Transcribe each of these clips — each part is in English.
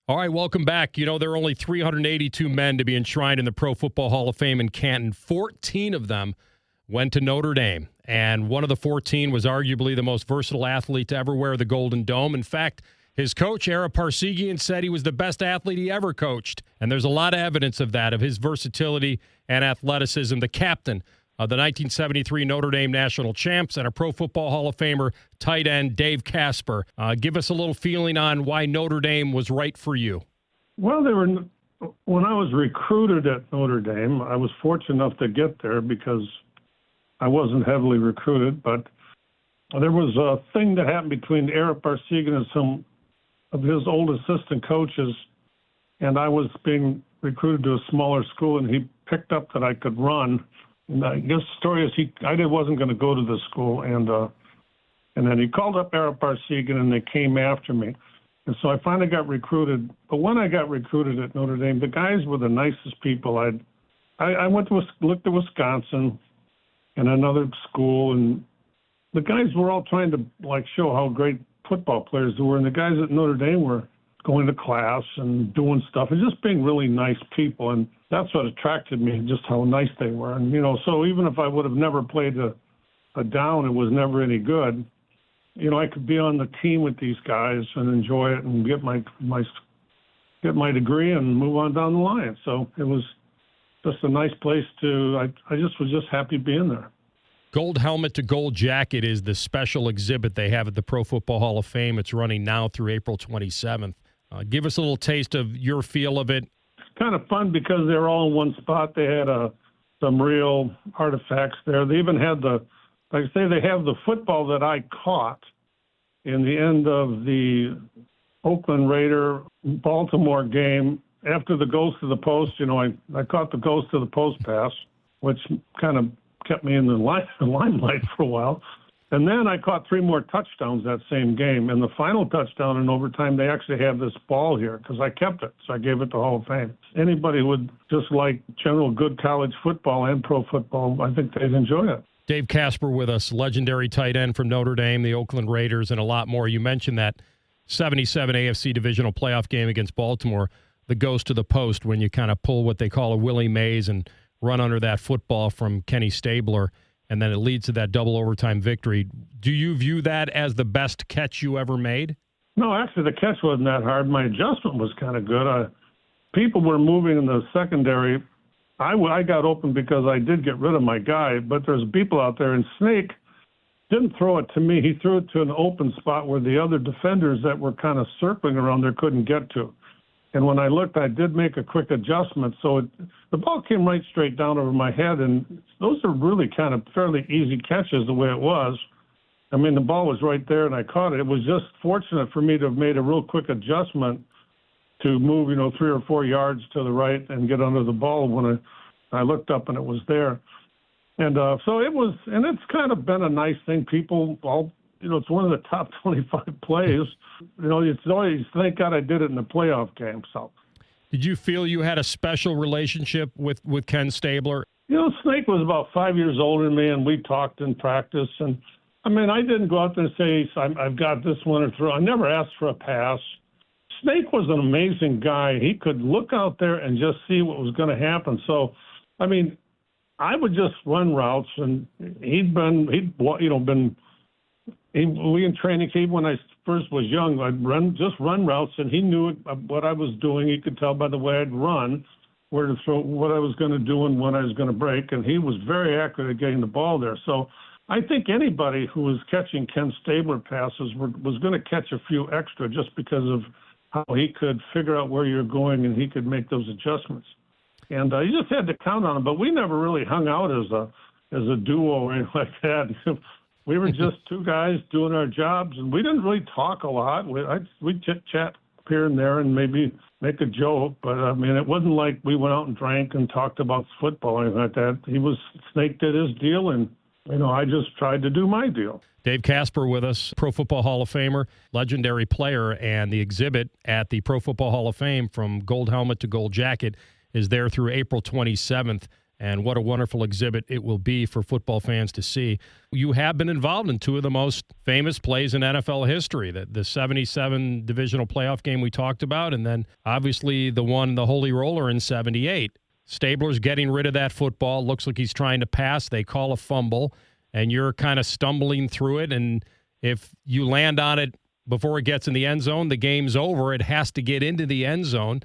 All right, welcome back. You know, there are only 382 men to be enshrined in the Pro Football Hall of Fame in Canton. 14 of them went to Notre Dame, and one of the 14 was arguably the most versatile athlete to ever wear the Golden Dome. In fact, his coach, Ara Parsegian, said he was the best athlete he ever coached, and there's a lot of evidence of that, of his versatility and athleticism. The captain of the 1973 Notre Dame national champs and a Pro Football Hall of Famer, tight end Dave Casper. Give us a little feeling on why Notre Dame was right for you. Well, when I was recruited at Notre Dame, I was fortunate enough to get there because I wasn't heavily recruited, but there was a thing that happened between Ara Parsegian and some of his old assistant coaches, and I was being recruited to a smaller school, and he picked up that I could run. And I guess the story is I wasn't going to go to the school, and then he called up Ara Parsegian, and they came after me. And so I finally got recruited. But when I got recruited at Notre Dame, the guys were the nicest people. I looked at Wisconsin and another school, and the guys were all trying to show how great football players they were. And the guys at Notre Dame were going to class and doing stuff and just being really nice people. And that's what attracted me, just how nice they were. And, so even if I would have never played a down, it was never any good, I could be on the team with these guys and enjoy it and get my degree and move on down the line. So it was just a nice place I just was just happy being there. Gold helmet to gold jacket is the special exhibit they have at the Pro Football Hall of Fame. It's running now through April 27th. Give us a little taste of your feel of it. It's kind of fun because they're all in one spot. They had some real artifacts there. They even had they have the football that I caught in the end of the Oakland Raider Baltimore game after the ghost to the post. I caught the ghost to the post pass, which kind of kept me in the limelight for a while. And then I caught 3 more touchdowns that same game. And the final touchdown in overtime, they actually have this ball here because I kept it. So I gave it to Hall of Fame. Anybody who would just like general good college football and pro football, I think they'd enjoy it. Dave Casper with us, legendary tight end from Notre Dame, the Oakland Raiders, and a lot more. You mentioned that 77 AFC divisional playoff game against Baltimore, the ghost to the post, when you kind of pull what they call a Willie Mays and run under that football from Kenny Stabler, and then it leads to that double overtime victory. Do you view that as the best catch you ever made? No, actually, the catch wasn't that hard. My adjustment was kind of good. People were moving in the secondary. I got open because I did get rid of my guy, but there's people out there, and Snake didn't throw it to me. He threw it to an open spot where the other defenders that were kind of circling around there couldn't get to. And when I looked, I did make a quick adjustment. So the ball came right straight down over my head, and those are really kind of fairly easy catches the way it was. I mean, the ball was right there, and I caught it. It was just fortunate for me to have made a real quick adjustment to move, 3 or 4 yards to the right and get under the ball when I looked up and it was there. And so it was, and it's kind of been a nice thing. People all, it's one of the top 25 plays. It's always, thank God I did it in the playoff game. So, did you feel you had a special relationship with Ken Stabler? Snake was about 5 years older than me, and we talked in practice. And I mean, I didn't go out there and say, I've got this one or throw. I never asked for a pass. Snake was an amazing guy. He could look out there and just see what was going to happen. So, I mean, I would just run routes, and we in training camp when I first was young, I'd run routes, and he knew what I was doing. He could tell by the way I'd run where to throw, what I was going to do, and when I was going to break. And he was very accurate at getting the ball there. So I think anybody who was catching Ken Stabler passes was going to catch a few extra just because of how he could figure out where you're going, and he could make those adjustments. And you just had to count on him. But we never really hung out as a duo or anything like that. We were just 2 guys doing our jobs, and we didn't really talk a lot. We'd chit-chat here and there and maybe make a joke. But, I mean, it wasn't like we went out and drank and talked about football or anything like that. Snake did his deal, and, I just tried to do my deal. Dave Casper with us, Pro Football Hall of Famer, legendary player, and the exhibit at the Pro Football Hall of Fame from gold helmet to gold jacket is there through April 27th And what a wonderful exhibit it will be for football fans to see. You have been involved in two of the most famous plays in NFL history, the 77 divisional playoff game we talked about, and then obviously the Holy Roller in 78. Stabler's getting rid of that football. Looks like he's trying to pass. They call a fumble, and you're kind of stumbling through it. And if you land on it before it gets in the end zone, the game's over. It has to get into the end zone.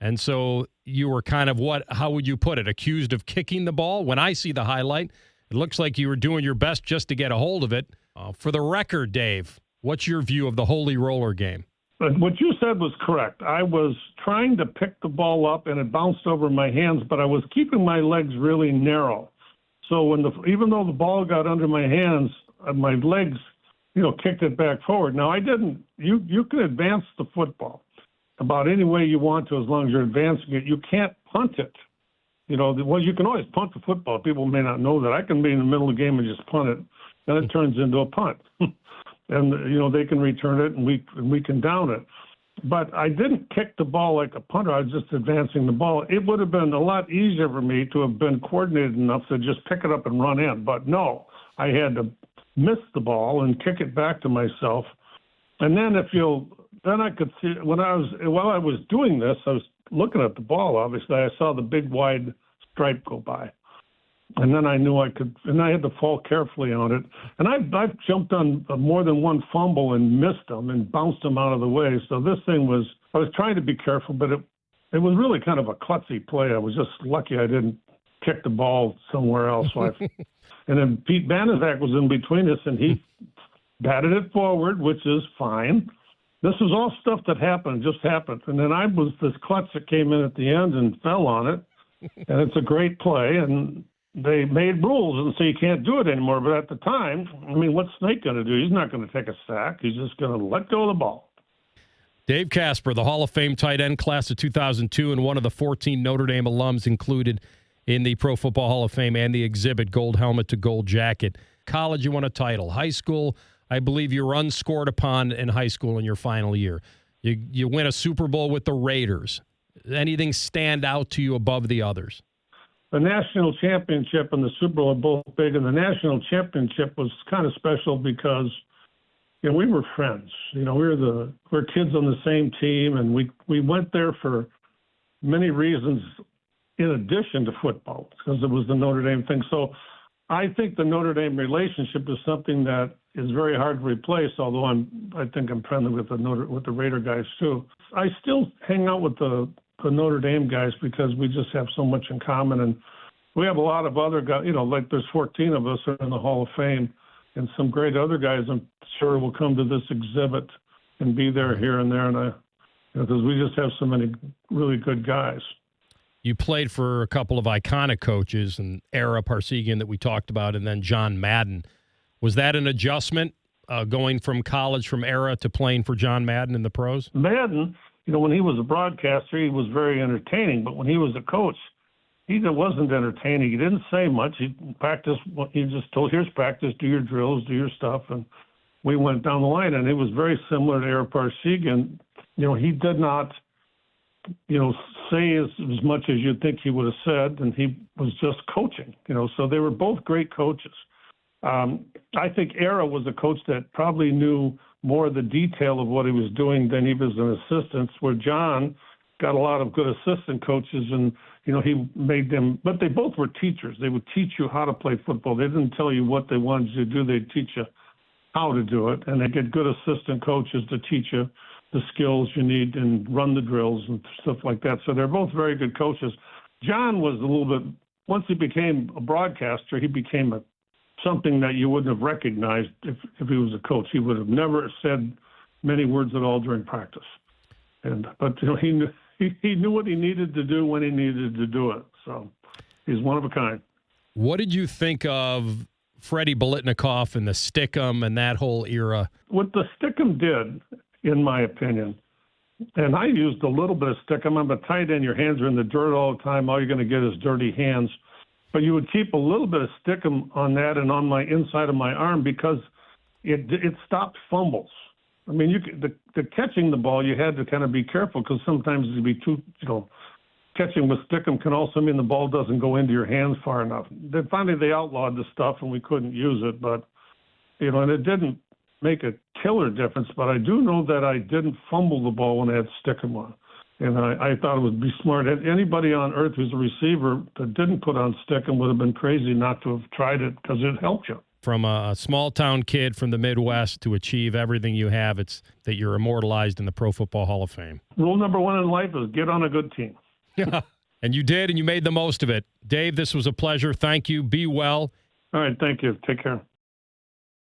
And so you were kind of how would you put it, accused of kicking the ball? When I see the highlight, it looks like you were doing your best just to get a hold of it. For the record, Dave, what's your view of the Holy Roller game? What you said was correct. I was trying to pick the ball up, and it bounced over my hands, but I was keeping my legs really narrow. So even though the ball got under my hands, my legs, kicked it back forward. Now, I didn't. You can advance the football about any way you want to as long as you're advancing it. You can't punt it. You can always punt the football. People may not know that. I can be in the middle of the game and just punt it, and it turns into a punt. And, they can return it, and we can down it. But I didn't kick the ball like a punter. I was just advancing the ball. It would have been a lot easier for me to have been coordinated enough to just pick it up and run in. But no, I had to miss the ball and kick it back to myself. And then then I could see while I was doing this, I was looking at the ball. Obviously, I saw the big wide stripe go by, and then I knew I could. And I had to fall carefully on it. And I've jumped on more than one fumble and missed them and bounced them out of the way. So this thing I was trying to be careful, but it was really kind of a klutzy play. I was just lucky I didn't kick the ball somewhere else. And then Pete Banaszak was in between us, and he batted it forward, which is fine. This was all stuff that just happened. And then I was this klutz that came in at the end and fell on it. And it's a great play. And they made rules and say you can't do it anymore. But at the time, what's Snake going to do? He's not going to take a sack. He's just going to let go of the ball. Dave Casper, the Hall of Fame tight end class of 2002 and one of the 14 Notre Dame alums included in the Pro Football Hall of Fame and the exhibit Gold Helmet to Gold Jacket. College, you won a title. High school, I believe you were unscored upon in high school in your final year. You win a Super Bowl with the Raiders. Anything stand out to you above the others? The national championship and the Super Bowl are both big, and the national championship was kind of special because we were friends. We're kids on the same team, and we went there for many reasons in addition to football because it was the Notre Dame thing. So I think the Notre Dame relationship is something that is very hard to replace, although I think I'm friendly with the Raider guys too. I still hang out with the Notre Dame guys because we just have so much in common, and we have a lot of other guys, like there's 14 of us are in the Hall of Fame, and some great other guys I'm sure will come to this exhibit and be there here and there, and because we just have so many really good guys. You played for a couple of iconic coaches, and Ara Parsegian that we talked about, and then John Madden. Was that an adjustment going from college from Ara to playing for John Madden in the pros? Madden, when he was a broadcaster, he was very entertaining. But when he was a coach, he wasn't entertaining. He didn't say much. He just told, here's practice, do your drills, do your stuff. And we went down the line, and it was very similar to Ara Parsegian. He did not say as much as you'd think he would have said, and he was just coaching, so they were both great coaches. I think Ara was a coach that probably knew more of the detail of what he was doing than he was an assistant, where John got a lot of good assistant coaches, and, he made them, but they both were teachers. They would teach you how to play football. They didn't tell you what they wanted you to do. They'd teach you how to do it, and they get good assistant coaches to teach you the skills you need and run the drills and stuff like that. So they're both very good coaches. John was a little bit, once he became a broadcaster, he became something that you wouldn't have recognized if he was a coach. He would have never said many words at all during practice. But he knew what he needed to do when he needed to do it. So he's one of a kind. What did you think of Freddie Biletnikoff and the Stickum and that whole era? What the Stickum did, in my opinion, and I used a little bit of Stickum. I'm a tight end. Your hands are in the dirt all the time. All you're going to get is dirty hands. But you would keep a little bit of Stickum on that and on my inside of my arm because it stopped fumbles. The catching the ball, you had to kind of be careful because sometimes it'd be too, catching with stickum can also mean the ball doesn't go into your hands far enough. Then finally they outlawed the stuff and we couldn't use it, but and it didn't make a killer difference. But I do know that I didn't fumble the ball when I had stickum on, and I thought it would be smart. Anybody on earth who's a receiver that didn't put on stickum would have been crazy not to have tried it because it helped you. From a small town kid from the Midwest to achieve everything you have, it's that you're immortalized in the Pro Football Hall of Fame. Rule number one in life is get on a good team. Yeah, and you did, and you made the most of it. Dave, this was a pleasure. Thank you. Be well. All right, thank you. Take care.